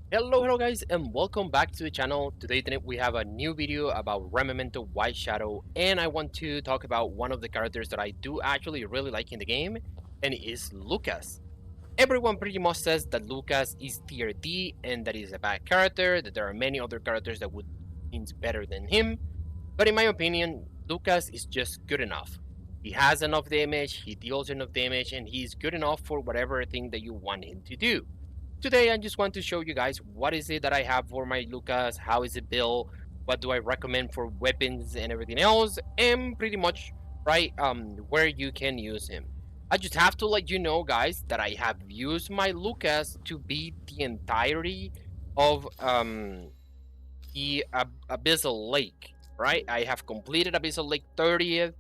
Hello guys, and welcome back to the channel. Today we have a new video about Rememento White Shadow, and I want to talk about one of the characters that I do actually really like in the game, and it is Lucas. Everyone pretty much says that Lucas is tier D and that he's a bad character, that there are many other characters that would seem better than him, but in my opinion, Lucas is just good enough. He has enough damage, he deals enough damage, and he's good enough for whatever thing that you want him to do. Today, I just want to show you guys what is it that I have for my Lucas, how is it built, what do I recommend for weapons and everything else, and pretty much right where you can use him. I just have to let you know, guys, that I have used my Lucas to beat the entirety of the Abyssal Lake. Right, I have completed Abyssal Lake 30th,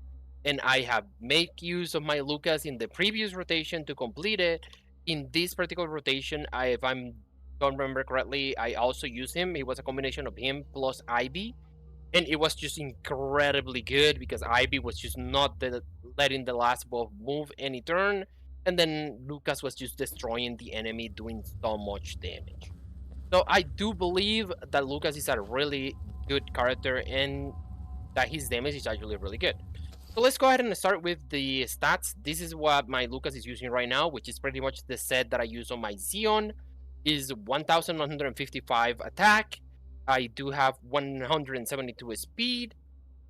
and I have made use of my Lucas in the previous rotation to complete it. In this particular rotation, if I'm don't remember correctly, I also used him. It was a combination of him plus Ivy, and it was just incredibly good because Ivy was just not letting the last buff move any turn, and then Lucas was just destroying the enemy, doing so much damage. So I do believe that Lucas is a really good character and that his damage is actually really good. So let's go ahead and start with the stats. This is what my Lucas is using right now, which is pretty much the set that I use on my Xeon. Is 1155 attack. I do have 172 speed,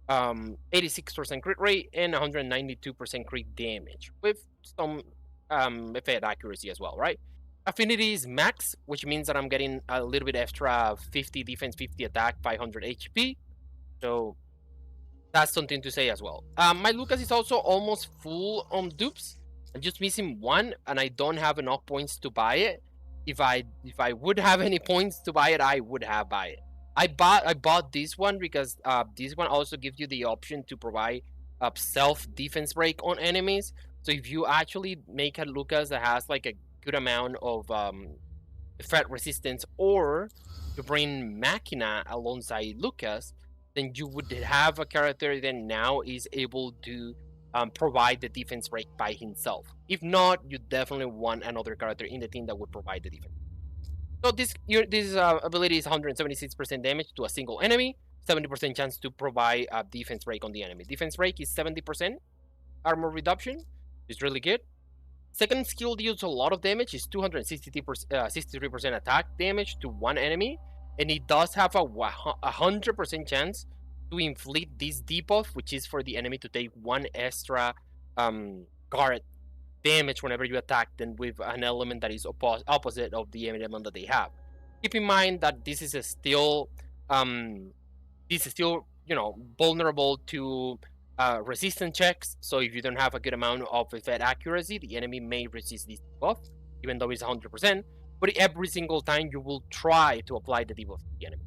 86% crit rate, and 192% crit damage with some effect accuracy as well, right? Affinity is max, which means that I'm getting a little bit extra 50 defense, 50 attack, 500 HP. So that's something to say as well. My Lucas is also almost full on dupes. I'm just missing one, and I don't have enough points to buy it. If I would have any points to buy it, I would have buy it. I bought this one because this one also gives you the option to provide a self defense break on enemies. So if you actually make a Lucas that has like a good amount of effect resistance, or you bring Machina alongside Lucas, then you would have a character that now is able to provide the defense break by himself. If not, you definitely want another character in the team that would provide the defense. So this ability is 176% damage to a single enemy, 70% chance to provide a defense break on the enemy. Defense break is 70% armor reduction. It's really good. Second skill deals a lot of damage. Is 263% attack damage to one enemy, and it does have a 100% chance to inflict this debuff, which is for the enemy to take one extra guard damage whenever you attack them with an element that is opposite of the element that they have. Keep in mind that this is still vulnerable to resistance checks. So if you don't have a good amount of effect accuracy, the enemy may resist this debuff, even though it's 100%. But every single time you will try to apply the debuff to the enemy.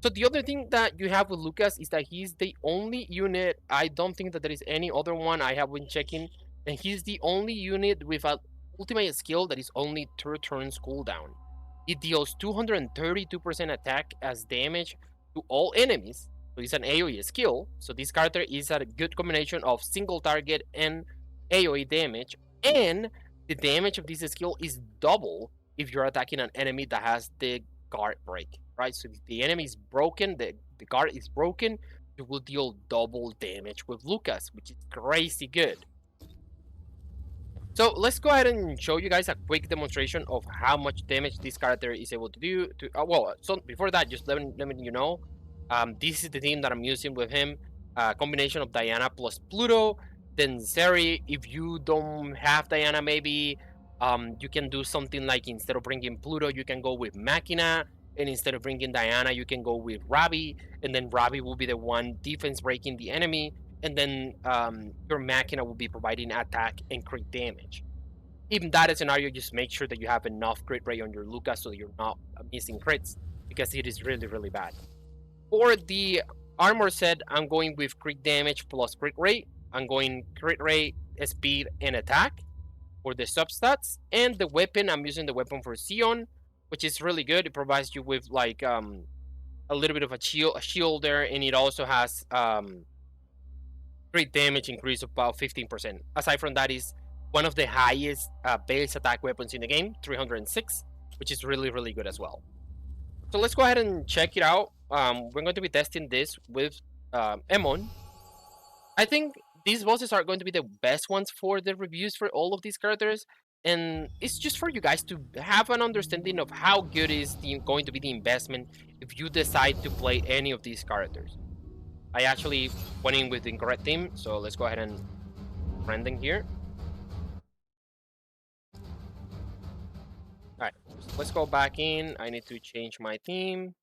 So the other thing that you have with Lucas is that he's the only unit. I don't think that there is any other one. I have been checking, and he's the only unit with an ultimate skill that is only 2 turns cooldown. It deals 232% attack as damage to all enemies. So it's an AoE skill. So this character is a good combination of single target and AoE damage. And the damage of this skill is double if you're attacking an enemy that has the guard break, right? So if the enemy is broken, the guard is broken, you will deal double damage with Lucas, which is crazy good. So let's go ahead and show you guys a quick demonstration of how much damage this character is able to do. So before that, just let me you know, this is the team that I'm using with him. Combination of Diana plus Pluto. Then Zeri, if you don't have Diana, maybe you can do something like instead of bringing Pluto, you can go with Machina. And instead of bringing Diana, you can go with Ravi. And then Ravi will be the one defense breaking the enemy. And then your Machina will be providing attack and crit damage. In that scenario, just make sure that you have enough crit rate on your Lucas so you're not missing crits, because it is really, really bad. For the armor set, I'm going with crit damage plus crit rate. I'm going crit rate, speed, and attack for the substats. And the weapon, I'm using the weapon for Xeon, which is really good. It provides you with like a little bit of a shield there, and it also has crit damage increase of about 15%. Aside from that, is one of the highest base attack weapons in the game, 306, which is really, really good as well. So let's go ahead and check it out. We're going to be testing this with Emon. I think these bosses are going to be the best ones for the reviews for all of these characters. And it's just for you guys to have an understanding of how good is going to be the investment if you decide to play any of these characters. I actually went in with the incorrect team, so let's go ahead and random here. All right, let's go back in. I need to change my team.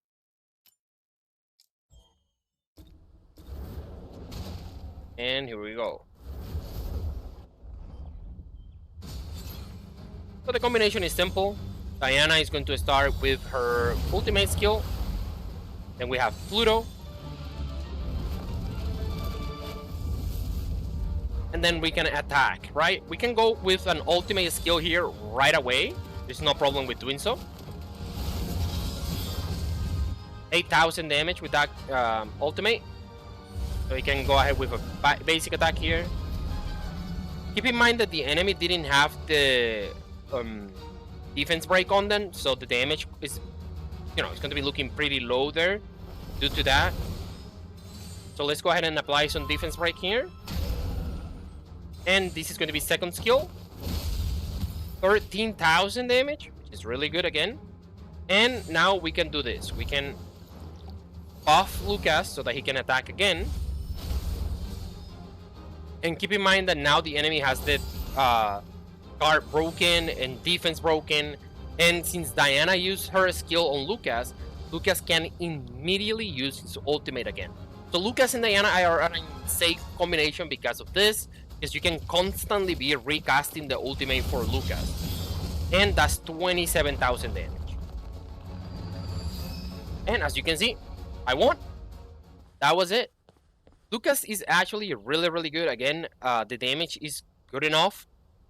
And here we go. So the combination is simple. Diana is going to start with her ultimate skill. Then we have Pluto. And then we can attack, right? We can go with an ultimate skill here right away. There's no problem with doing so. 8,000 damage with that ultimate. So we can go ahead with a basic attack here. Keep in mind that the enemy didn't have the defense break on them, so the damage is, it's going to be looking pretty low there due to that. So let's go ahead and apply some defense break here. And this is going to be second skill. 13,000 damage, which is really good again. And now we can do this. We can buff Lucas so that he can attack again. And keep in mind that now the enemy has the guard broken and defense broken. And since Diana used her skill on Lucas, Lucas can immediately use his ultimate again. So Lucas and Diana are a safe combination because of this, because you can constantly be recasting the ultimate for Lucas. And that's 27,000 damage. And as you can see, I won. That was it. Lucas is actually really, really good. Again, the damage is good enough.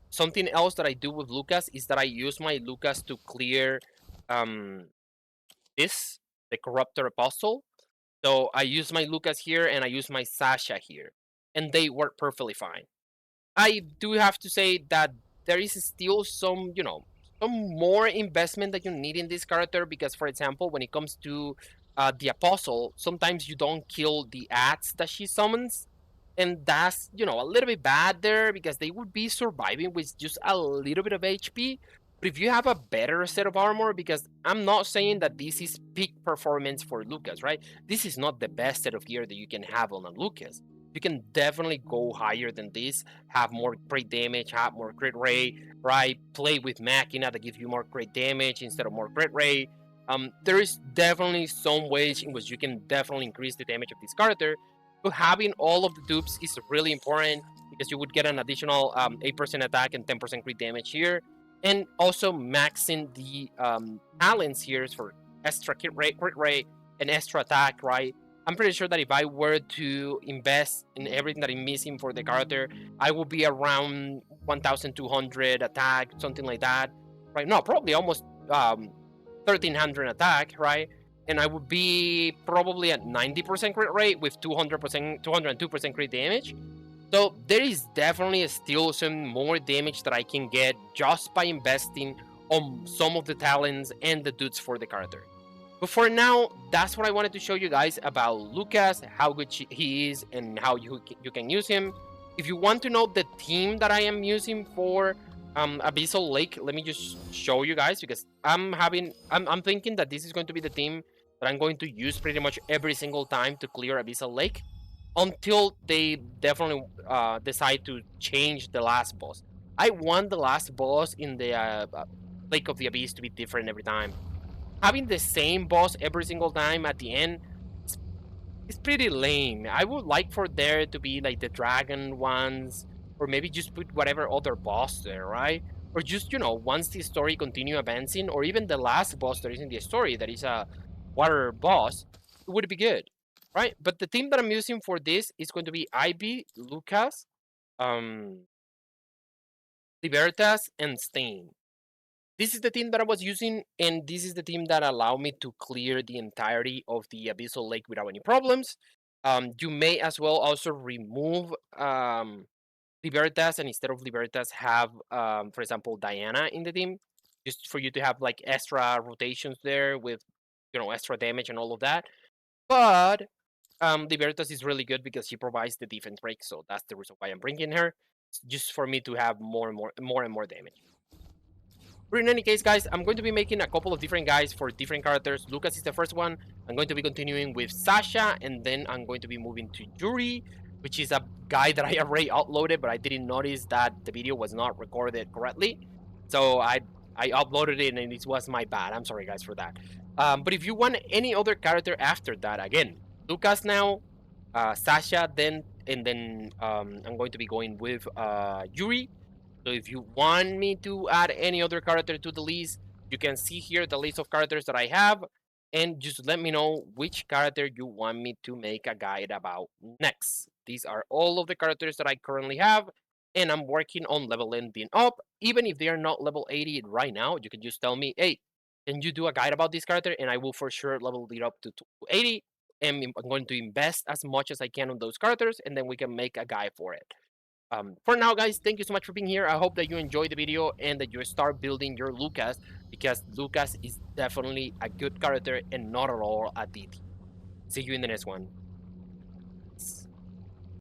Something else that I do with Lucas is that I use my Lucas to clear the Corruptor Apostle. So I use my Lucas here and I use my Sasha here. And they work perfectly fine. I do have to say that there is still some, some more investment that you need in this character because, for example, when it comes to the Apostle, sometimes you don't kill the ads that she summons, and that's a little bit bad there because they would be surviving with just a little bit of HP. But if you have a better set of armor, because I'm not saying that this is peak performance for Lucas, right? This is not the best set of gear that you can have on a Lucas. You can definitely go higher than this, have more crit damage, have more crit rate, right? Play with Machina that gives you more crit damage instead of more crit rate. There is definitely some ways in which you can definitely increase the damage of this character. But having all of the dupes is really important because you would get an additional 8% attack and 10% crit damage here. And also maxing the talents here for extra crit rate, and extra attack, right? I'm pretty sure that if I were to invest in everything that I'm missing for the character, I will be around 1,200 attack, something like that, right? No, probably almost 1,300 attack, right? And I would be probably at 90% crit rate with 202% crit damage. So there is definitely still some more damage that I can get just by investing on some of the talents and the dudes for the character. But for now, that's what I wanted to show you guys about Lucas, how good he is, and how you can use him. If you want to know the team that I am using for Abyssal Lake, let me just show you guys because I'm thinking that this is going to be the team that I'm going to use pretty much every single time to clear Abyssal Lake until they definitely decide to change the last boss. I want the last boss in the Lake of the Abyss to be different every time. Having the same boss every single time at the end is pretty lame. I would like for there to be like the dragon ones, or maybe just put whatever other boss there, right? Or just once the story continue advancing, or even the last boss that is in the story that is a water boss, it would be good, right? But the team that I'm using for this is going to be Ivy, Lucas, um, Libertas, and Stain. This is the team that I was using, and this is the team that allowed me to clear the entirety of the Abyssal Lake without any problems. You may as well also remove Libertas, and instead of Libertas, have, for example, Diana in the team, just for you to have like extra rotations there with extra damage and all of that. But Libertas is really good because she provides the defense break, so that's the reason why I'm bringing her, just for me to have more damage. But in any case, guys, I'm going to be making a couple of different guys for different characters. Lucas is the first one. I'm going to be continuing with Sasha, and then I'm going to be moving to Yuri, which is a guy that I already uploaded, but I didn't notice that the video was not recorded correctly. So I uploaded it, and it was my bad. I'm sorry, guys, for that. But if you want any other character after that, again, Lucas now, Sasha, then I'm going to be going with Yuri. So if you want me to add any other character to the list, you can see here the list of characters that I have, and just let me know which character you want me to make a guide about next. These are all of the characters that I currently have, and I'm working on leveling them up. Even if they are not level 80 right now, you can just tell me, hey, can you do a guide about this character? And I will for sure level it up to 80. And I'm going to invest as much as I can on those characters, and then we can make a guide for it. For now, guys, thank you so much for being here. I hope that you enjoyed the video and that you start building your Lucas, because Lucas is definitely a good character and not at all a DT. See you in the next one.